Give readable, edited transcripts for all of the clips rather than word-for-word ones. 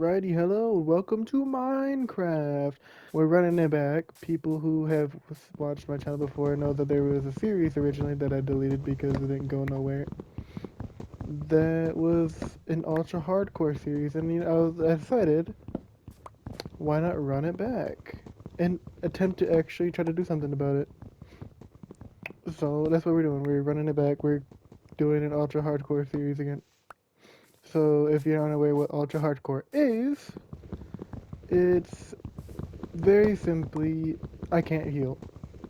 Alrighty, hello, welcome to Minecraft. We're running it back. People who have watched my channel before know that there was a series originally that I deleted because it didn't go nowhere. That was an ultra hardcore series, and I decided, why not run it back and attempt to actually try to do something about it. So that's what we're doing. We're running it back. We're doing an ultra hardcore series again. So if you're unaware what ultra hardcore is, it's very simply, I can't heal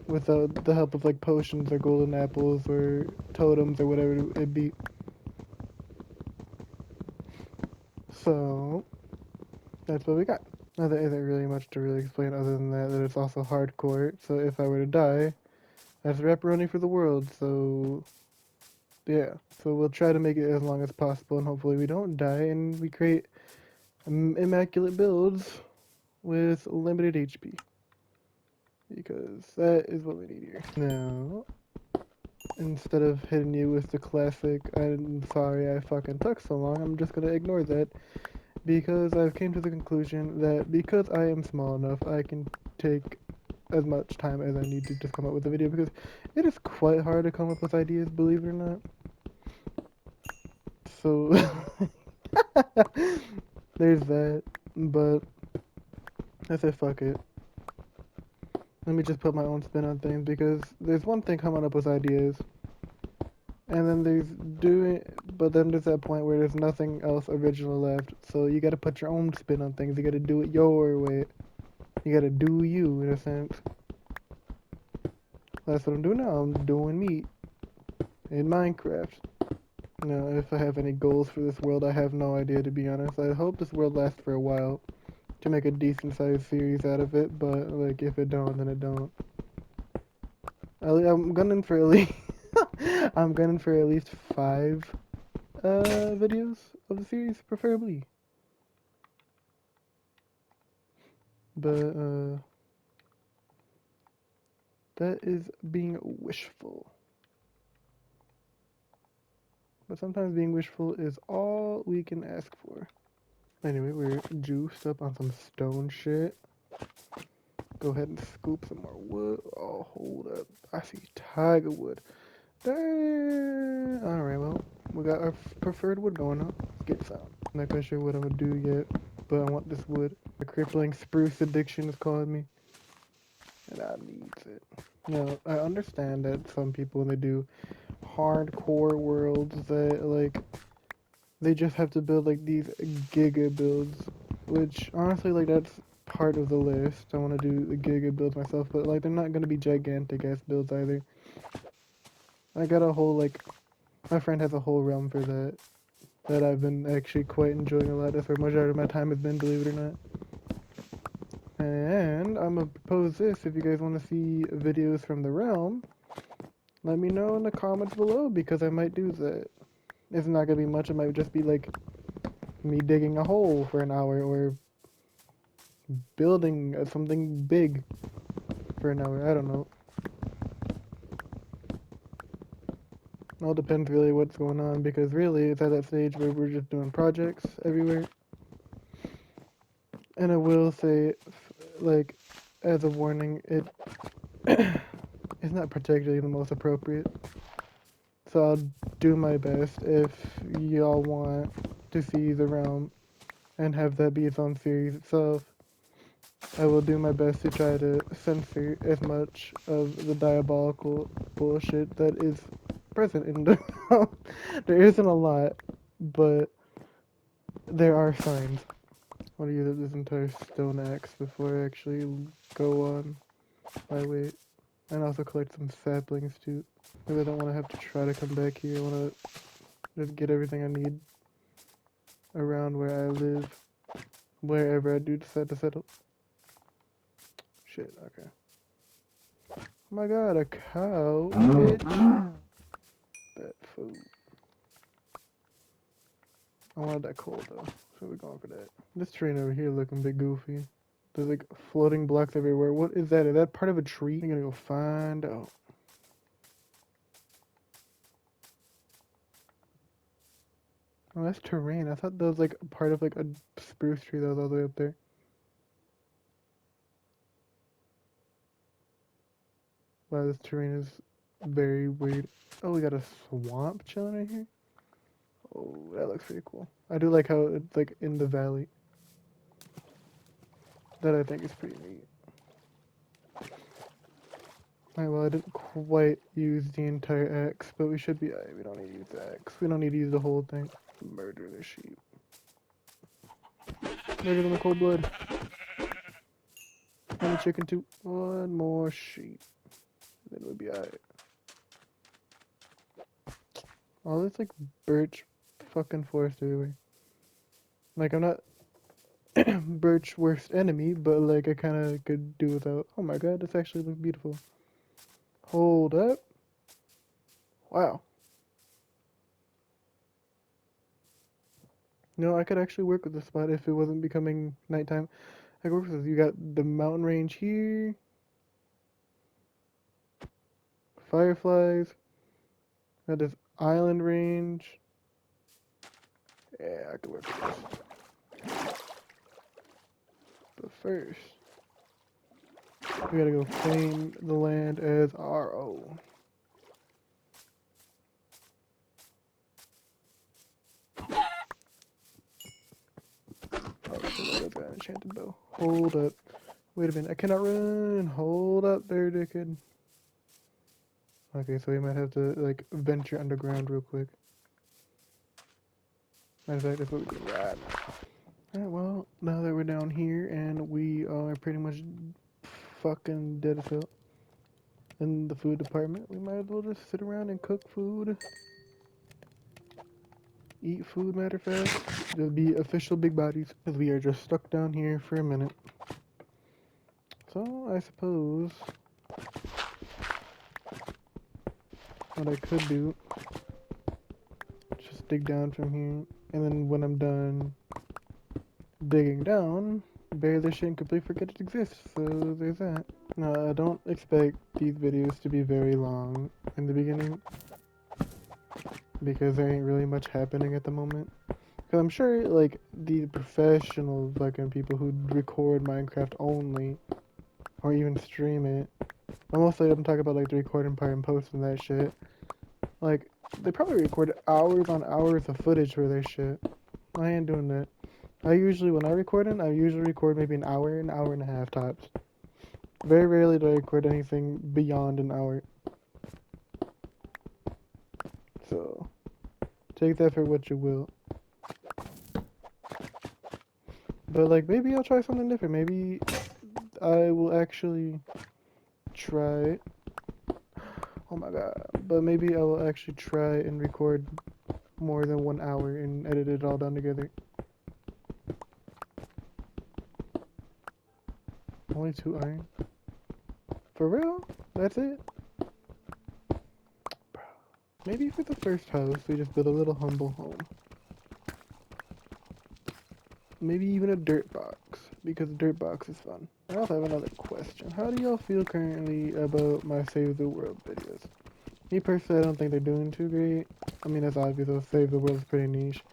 without the help of like potions or golden apples or totems or whatever it be. So that's what we got. Now there isn't really much to really explain other than that it's also hardcore. So if I were to die, that's pepperoni for the world. So yeah, so we'll try to make it as long as possible, and hopefully we don't die and we create immaculate builds with limited HP, because that is what we need here. Now, instead of hitting you with the classic, I'm sorry I fucking took so long, I'm just gonna ignore that, because I've came to the conclusion that because I am small enough, I can take as much time as I need to just come up with a video, because it is quite hard to come up with ideas, believe it or not. So, there's that, but I said fuck it. Let me just put my own spin on things, because there's one thing coming up with ideas, and then but then there's that point where there's nothing else original left. So you gotta put your own spin on things. You gotta do it your way. You gotta do you, in a sense. That's what I'm doing now. I'm doing me in Minecraft. Now, if I have any goals for this world, I have no idea, to be honest. I hope this world lasts for a while to make a decent sized series out of it, but like if it don't, then it don't. I'm gunning for at least I'm gunning for at least 5 videos of the series, preferably. But that is being wishful. But sometimes being wishful is all we can ask for. Anyway, we're juiced up on some stone shit. Go ahead and scoop some more wood. Oh, hold up. I see tiger wood. Dang. Alright, well, we got our preferred wood going up. Let's get some. I'm not quite sure what I'm gonna do yet, but I want this wood. The crippling spruce addiction is calling me, and I need it. Now, I understand that some people, when they do hardcore worlds, that like they just have to build like these giga builds, which honestly, like, that's part of the list. I want to do the giga builds myself, but like they're not gonna be gigantic ass builds either. I got a whole, like, my friend has a whole realm for that I've been actually quite enjoying a lot. That's where majority of my time has been, believe it or not. And I'm gonna propose this: if you guys want to see videos from the realm, let me know in the comments below, because I might do that. It's not gonna be much. It might just be like me digging a hole for an hour, or building something big for an hour. I don't know. All depends really what's going on, because really it's at that stage where we're just doing projects everywhere. And I will say, like, as a warning, it it's not particularly the most appropriate. So I'll do my best if y'all want to see the realm and have that be its own series itself. I will do my best to try to censor as much of the diabolical bullshit that is present in the realm. There isn't a lot, but there are signs. I want to use up this entire stone axe before I actually go on my way. And also collect some saplings too, because I don't want to have to try to come back here. I want to just get everything I need around where I live, wherever I do decide to settle. Shit, okay. Oh my god, a cow, bitch. That food. I wanted that coal though, so we're going for that. This train over here looking a bit goofy. There's like floating blocks everywhere. What is that? Is that part of a tree? I'm gonna go find out. Oh, that's terrain. I thought that was like part of like a spruce tree that was all the way up there. Wow, this terrain is very weird. Oh, we got a swamp chilling right here. Oh, that looks pretty cool. I do like how it's like in the valley. That I think is pretty neat. Alright, well, I didn't quite use the entire axe, but we should be. We don't need to use the axe. We don't need to use the whole thing. Murder the sheep. Murder them in cold blood. And a chicken too. One more sheep. Then we'll be alright. Oh, there's like birch fucking forest everywhere. Like, I'm not birch worst enemy, but like I kind of could do without. Oh my god, this actually looks beautiful. Hold up. Wow. No, I could actually work with this spot if it wasn't becoming nighttime. I could work with this. You got the mountain range here. Fireflies. Got this island range. Yeah, I could work with this. But first, we gotta go claim the land as our own. Oh, that's got an enchanted bow. Hold up. Wait a minute, I cannot run. Hold up there, dickhead. Okay, so we might have to, like, venture underground real quick. Matter of fact, that's what we do right now. Alright, well, now that we're down here and we are pretty much fucking dead as hell in the food department, we might as well just sit around and cook food. Eat food, matter of fact. Just be official big bodies, because we are just stuck down here for a minute. So, I suppose what I could do, just dig down from here, and then when I'm done digging down, bury this shit and completely forget it exists, so there's that. Now, I don't expect these videos to be very long in the beginning, because there ain't really much happening at the moment. Because I'm sure, like, the professional fucking people who record Minecraft only, or even stream it, mostly I'm talking about, like, the recording part and posting that shit, like, they probably record hours on hours of footage for their shit. I ain't doing that. When I record it, I usually record maybe an hour and a half tops. Very rarely do I record anything beyond an hour. So, take that for what you will. But, like, maybe I'll try something different. Maybe I will actually try. Oh my god. But maybe I will actually try and record more than 1 hour and edit it all down together. Only 2 iron? For real? That's it? Bro. Maybe for the first house, we just build a little humble home. Maybe even a dirt box, because a dirt box is fun. I also have another question. How do y'all feel currently about my Save the World videos? Me personally, I don't think they're doing too great. I mean, that's obvious, though. Save the World is pretty niche.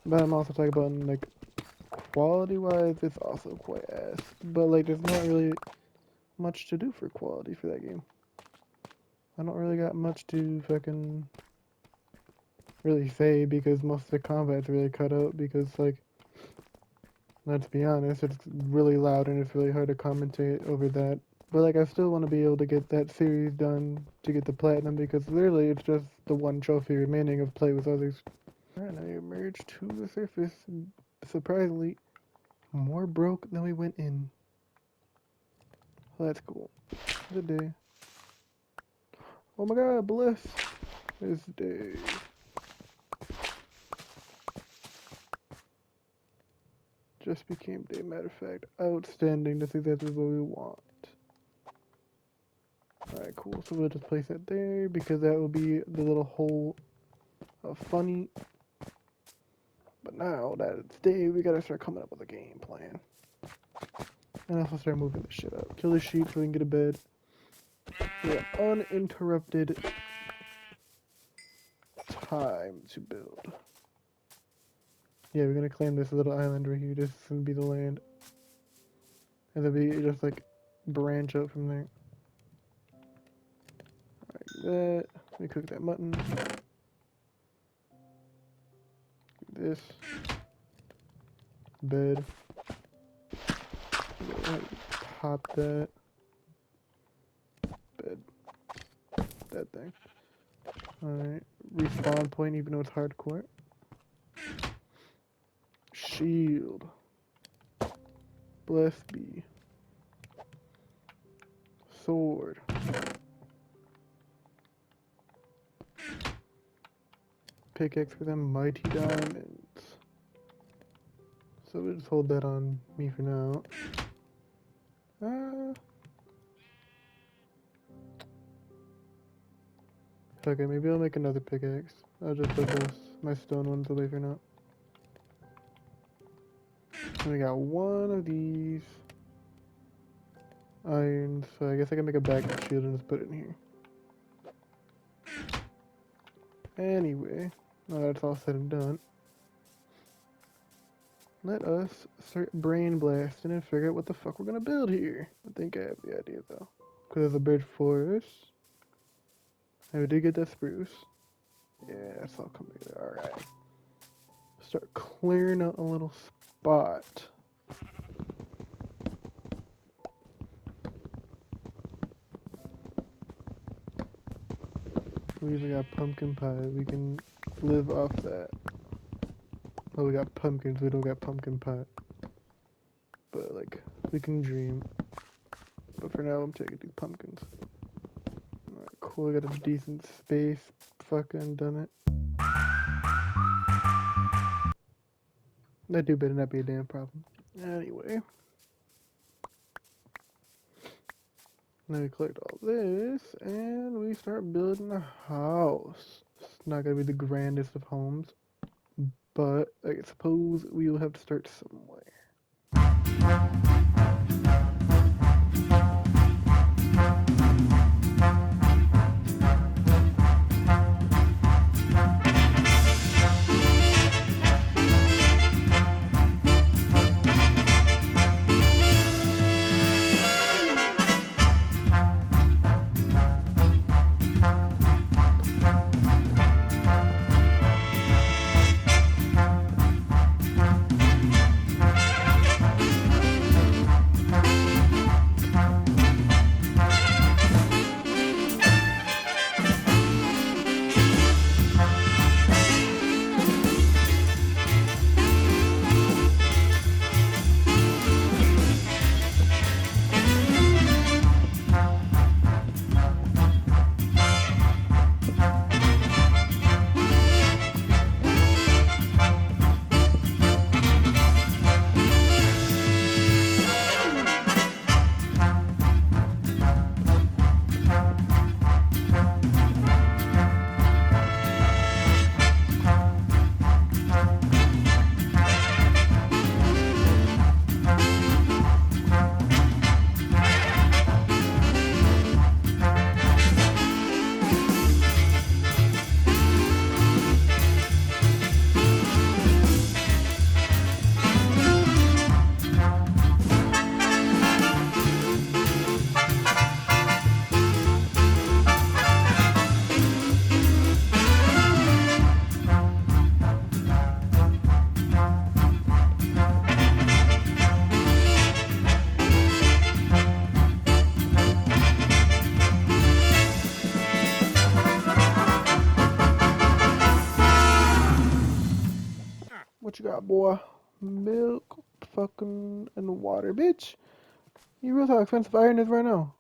But I'm also talking about, like, quality-wise, it's also quite ass. But, like, there's not really much to do for quality for that game. I don't really got much to fucking really say, because most of the combat's really cut out, because, like, let's be honest, it's really loud and it's really hard to commentate over that. But, like, I still want to be able to get that series done to get the platinum, because literally it's just the one trophy remaining of Play with Others. Alright, now you emerge to the surface. Surprisingly, more broke than we went in. Well, that's cool. Good day. Oh my god, bless this day. Just became day, matter of fact. Outstanding, that's exactly what we want. Alright, cool, so we'll just place that there, because that will be the little hole of funny. But now that it's day, we gotta start coming up with a game plan. And also start moving this shit up. Kill the sheep so we can get to bed. We have uninterrupted time to build. Yeah, we're gonna claim this little island right here. This is gonna be the land. And then we just like branch out from there. Like that. We cook that mutton. This. Bed. Pop that. Bed. That thing. Alright. Respawn point even though it's hardcore. Shield. Bless be. Sword. Pickaxe for them mighty diamonds. So we'll just hold that on me for now. Okay, maybe I'll make another pickaxe. I'll just put my stone ones away for now. And we got one of these irons, so I guess I can make a backup shield and just put it in here. Anyway, now that's all said and done, let us start brain blasting and figure out what the fuck we're gonna build here. I think I have the idea though. Because there's a birch forest. And we did get that spruce. Yeah, that's all coming together. Alright. Start clearing out a little spot. We even got pumpkin pie. We can live off that. Oh, we got pumpkins. We don't got pumpkin pie. But, like, we can dream. But for now, I'm taking these pumpkins. Alright, cool. I got a decent space. Fucking done it. That dude better not be a damn problem. Anyway. Now we collect all this, and we start building a house. It's not gonna be the grandest of homes, but I suppose we will have to start somewhere. What you got, boy? Milk, fucking, and water, bitch. You realize how expensive iron is right now?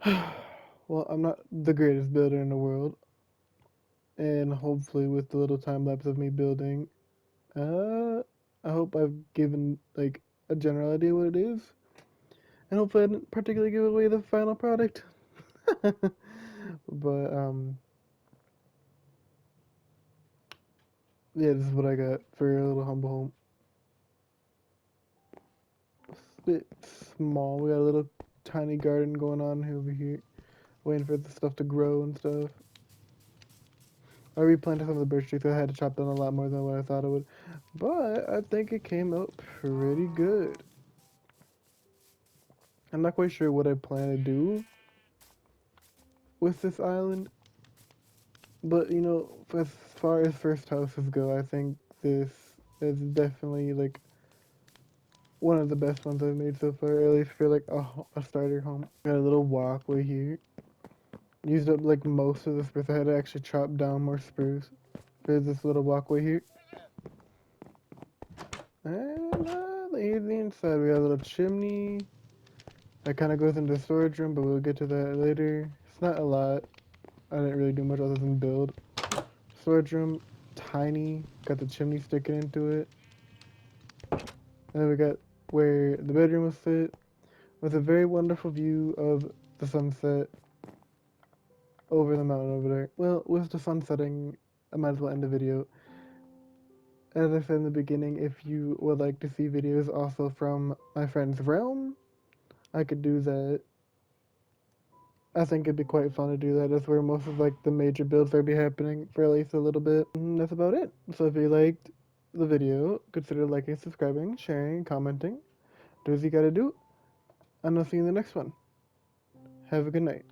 Well, I'm not the greatest builder in the world, and hopefully, with the little time lapse of me building, uh, I hope I've given like a general idea what it is, and hopefully, I didn't particularly give away the final product. But yeah, this is what I got for a little humble home. It's a bit small. We got a little tiny garden going on over here, waiting for the stuff to grow and stuff. I replanted some of the birch trees. I had to chop down a lot more than what I thought it would, but I think it came out pretty good. I'm not quite sure what I plan to do with this island, but you know, as far as first houses go, I think this is definitely like one of the best ones I've made so far, at least for like a starter home. Got a little walkway here. Used up like most of the spruce. I had to actually chop down more spruce for this little walkway here. And here's the inside. We got a little chimney. That kind of goes into the storage room, but we'll get to that later. It's not a lot. I didn't really do much other than build. Storage room, tiny. Got the chimney sticking into it. And then we got where the bedroom will sit, with a very wonderful view of the sunset over the mountain over there. Well, with the sun setting, I might as well end the video. As I said in the beginning, if you would like to see videos also from my friend's realm, I could do that. I think it'd be quite fun to do that. That's where most of like the major builds are be happening for at least a little bit. And that's about it. So if you liked the video, consider liking, subscribing, sharing, commenting. Do as you gotta do, and I'll see you in the next one. Have a good night.